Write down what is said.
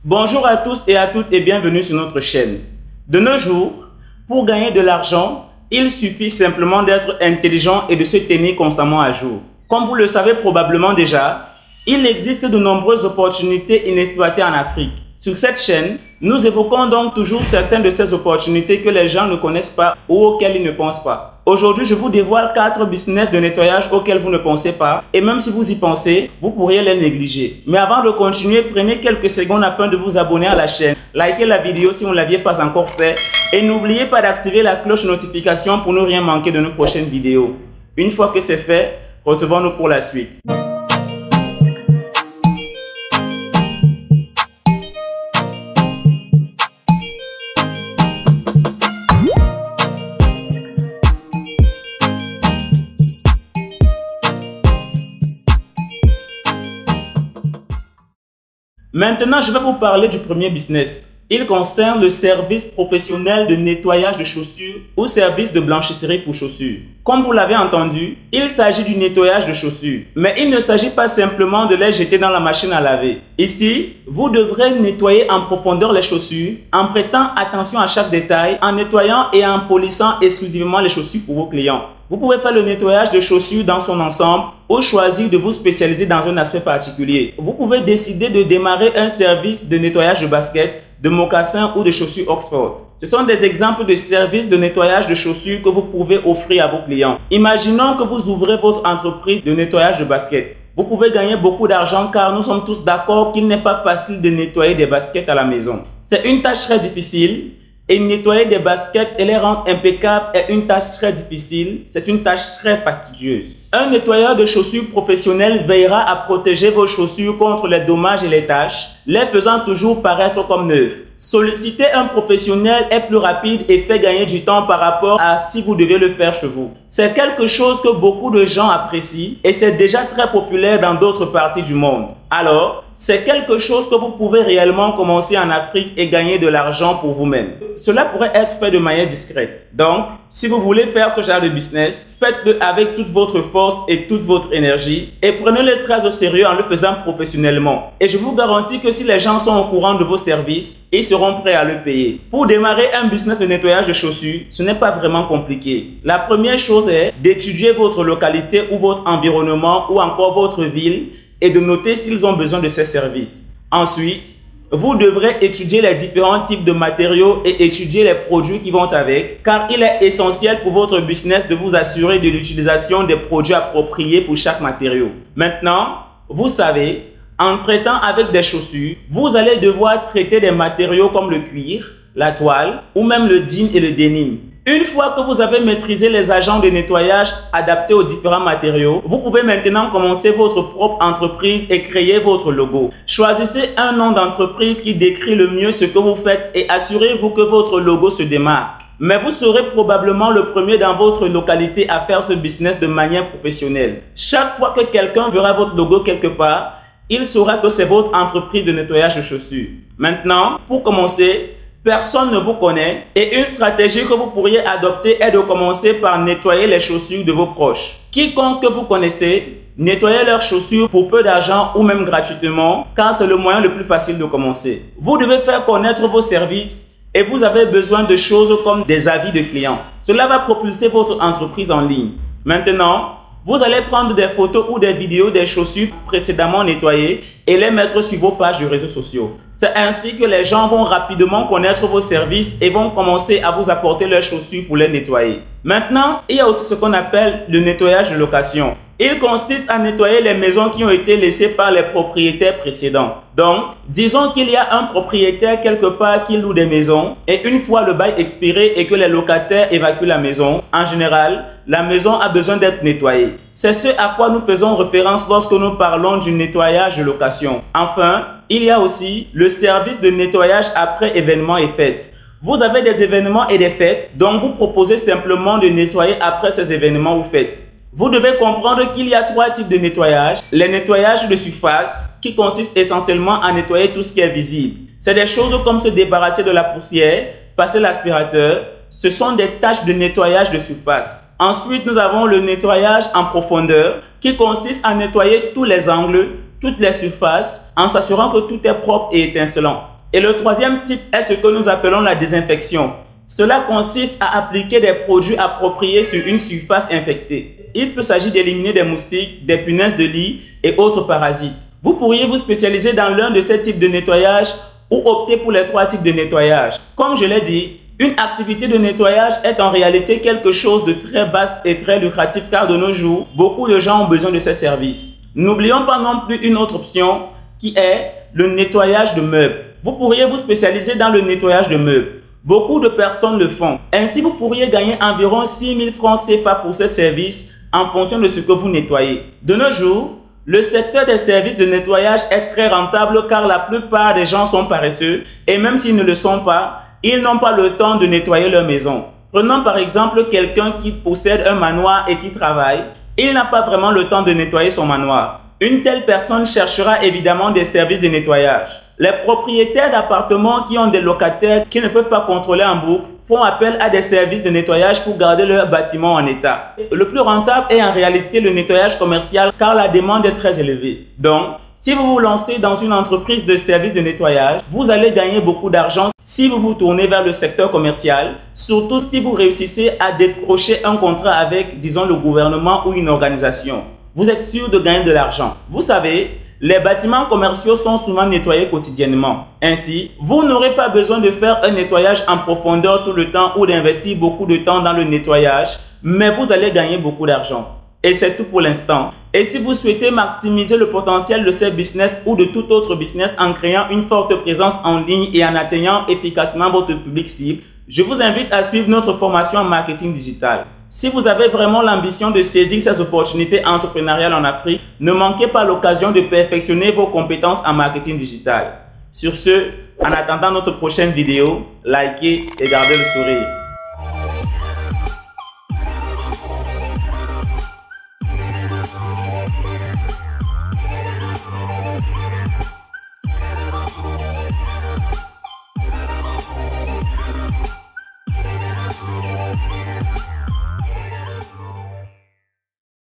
Bonjour à tous et à toutes et bienvenue sur notre chaîne. De nos jours, pour gagner de l'argent, il suffit simplement d'être intelligent et de se tenir constamment à jour. Comme vous le savez probablement déjà, il existe de nombreuses opportunités inexploitées en Afrique. Sur cette chaîne, nous évoquons donc toujours certaines de ces opportunités que les gens ne connaissent pas ou auxquelles ils ne pensent pas. Aujourd'hui, je vous dévoile 4 business de nettoyage auxquels vous ne pensez pas et même si vous y pensez, vous pourriez les négliger. Mais avant de continuer, prenez quelques secondes afin de vous abonner à la chaîne, likez la vidéo si vous ne l'aviez pas encore fait et n'oubliez pas d'activer la cloche de notification pour ne rien manquer de nos prochaines vidéos. Une fois que c'est fait, retrouvons-nous pour la suite. Maintenant, je vais vous parler du premier business. Il concerne le service professionnel de nettoyage de chaussures ou service de blanchisserie pour chaussures. Comme vous l'avez entendu, il s'agit du nettoyage de chaussures. Mais il ne s'agit pas simplement de les jeter dans la machine à laver. Ici, vous devrez nettoyer en profondeur les chaussures en prêtant attention à chaque détail, en nettoyant et en polissant exclusivement les chaussures pour vos clients. Vous pouvez faire le nettoyage de chaussures dans son ensemble ou choisir de vous spécialiser dans un aspect particulier. Vous pouvez décider de démarrer un service de nettoyage de baskets, de mocassins ou de chaussures Oxford. Ce sont des exemples de services de nettoyage de chaussures que vous pouvez offrir à vos clients. Imaginons que vous ouvrez votre entreprise de nettoyage de baskets. Vous pouvez gagner beaucoup d'argent car nous sommes tous d'accord qu'il n'est pas facile de nettoyer des baskets à la maison. C'est une tâche très difficile. Et nettoyer des baskets et les rendre impeccables est une tâche très difficile, c'est une tâche très fastidieuse. Un nettoyeur de chaussures professionnel veillera à protéger vos chaussures contre les dommages et les taches, les faisant toujours paraître comme neuves. Solliciter un professionnel est plus rapide et fait gagner du temps par rapport à si vous devez le faire chez vous. C'est quelque chose que beaucoup de gens apprécient et c'est déjà très populaire dans d'autres parties du monde. Alors, c'est quelque chose que vous pouvez réellement commencer en Afrique et gagner de l'argent pour vous-même. Cela pourrait être fait de manière discrète. Donc, si vous voulez faire ce genre de business, faites-le avec toute votre force et toute votre énergie et prenez-le très au sérieux en le faisant professionnellement. Et je vous garantis que si les gens sont au courant de vos services, ils seront prêts à le payer. Pour démarrer un business de nettoyage de chaussures, ce n'est pas vraiment compliqué. La première chose est d'étudier votre localité ou votre environnement ou encore votre ville et de noter s'ils ont besoin de ces services. Ensuite, vous devrez étudier les différents types de matériaux et étudier les produits qui vont avec, car il est essentiel pour votre business de vous assurer de l'utilisation des produits appropriés pour chaque matériau. Maintenant, vous savez, en traitant avec des chaussures, vous allez devoir traiter des matériaux comme le cuir, la toile ou même le jean et le denim. Une fois que vous avez maîtrisé les agents de nettoyage adaptés aux différents matériaux, vous pouvez maintenant commencer votre propre entreprise et créer votre logo. Choisissez un nom d'entreprise qui décrit le mieux ce que vous faites et assurez-vous que votre logo se démarque. Mais vous serez probablement le premier dans votre localité à faire ce business de manière professionnelle. Chaque fois que quelqu'un verra votre logo quelque part, il saura que c'est votre entreprise de nettoyage de chaussures. Maintenant, pour commencer, personne ne vous connaît et une stratégie que vous pourriez adopter est de commencer par nettoyer les chaussures de vos proches. Quiconque que vous connaissez, nettoyez leurs chaussures pour peu d'argent ou même gratuitement car c'est le moyen le plus facile de commencer. Vous devez faire connaître vos services et vous avez besoin de choses comme des avis de clients. Cela va propulser votre entreprise en ligne. Maintenant, vous allez prendre des photos ou des vidéos des chaussures précédemment nettoyées et les mettre sur vos pages de réseaux sociaux. C'est ainsi que les gens vont rapidement connaître vos services et vont commencer à vous apporter leurs chaussures pour les nettoyer. Maintenant, il y a aussi ce qu'on appelle le nettoyage de location. Il consiste à nettoyer les maisons qui ont été laissées par les propriétaires précédents. Donc, disons qu'il y a un propriétaire quelque part qui loue des maisons et une fois le bail expiré et que les locataires évacuent la maison, en général, la maison a besoin d'être nettoyée. C'est ce à quoi nous faisons référence lorsque nous parlons du nettoyage de location. Enfin, il y a aussi le service de nettoyage après événements et fêtes. Vous avez des événements et des fêtes, donc vous proposez simplement de nettoyer après ces événements ou fêtes. Vous devez comprendre qu'il y a 3 types de nettoyage. Les nettoyages de surface qui consistent essentiellement à nettoyer tout ce qui est visible. C'est des choses comme se débarrasser de la poussière, passer l'aspirateur. Ce sont des tâches de nettoyage de surface. Ensuite, nous avons le nettoyage en profondeur qui consiste à nettoyer tous les angles, toutes les surfaces en s'assurant que tout est propre et étincelant. Et le troisième type est ce que nous appelons la désinfection. Cela consiste à appliquer des produits appropriés sur une surface infectée. Il peut s'agir d'éliminer des moustiques, des punaises de lit et autres parasites. Vous pourriez vous spécialiser dans l'un de ces types de nettoyage ou opter pour les 3 types de nettoyage. Comme je l'ai dit, une activité de nettoyage est en réalité quelque chose de très vaste et très lucratif car de nos jours, beaucoup de gens ont besoin de ces services. N'oublions pas non plus une autre option qui est le nettoyage de meubles. Vous pourriez vous spécialiser dans le nettoyage de meubles. Beaucoup de personnes le font. Ainsi, vous pourriez gagner environ 6 000 francs CFA pour ce service en fonction de ce que vous nettoyez. De nos jours, le secteur des services de nettoyage est très rentable car la plupart des gens sont paresseux et même s'ils ne le sont pas, ils n'ont pas le temps de nettoyer leur maison. Prenons par exemple quelqu'un qui possède un manoir et qui travaille. Il n'a pas vraiment le temps de nettoyer son manoir. Une telle personne cherchera évidemment des services de nettoyage. Les propriétaires d'appartements qui ont des locataires qui ne peuvent pas contrôler en boucle font appel à des services de nettoyage pour garder leur bâtiment en état. Le plus rentable est en réalité le nettoyage commercial car la demande est très élevée. Donc, si vous vous lancez dans une entreprise de services de nettoyage, vous allez gagner beaucoup d'argent si vous vous tournez vers le secteur commercial, surtout si vous réussissez à décrocher un contrat avec, disons, le gouvernement ou une organisation. Vous êtes sûr de gagner de l'argent. Vous savez, les bâtiments commerciaux sont souvent nettoyés quotidiennement. Ainsi, vous n'aurez pas besoin de faire un nettoyage en profondeur tout le temps ou d'investir beaucoup de temps dans le nettoyage, mais vous allez gagner beaucoup d'argent. Et c'est tout pour l'instant. Et si vous souhaitez maximiser le potentiel de ce business ou de tout autre business en créant une forte présence en ligne et en atteignant efficacement votre public cible, je vous invite à suivre notre formation en marketing digital. Si vous avez vraiment l'ambition de saisir ces opportunités entrepreneuriales en Afrique, ne manquez pas l'occasion de perfectionner vos compétences en marketing digital. Sur ce, en attendant notre prochaine vidéo, likez et gardez le sourire.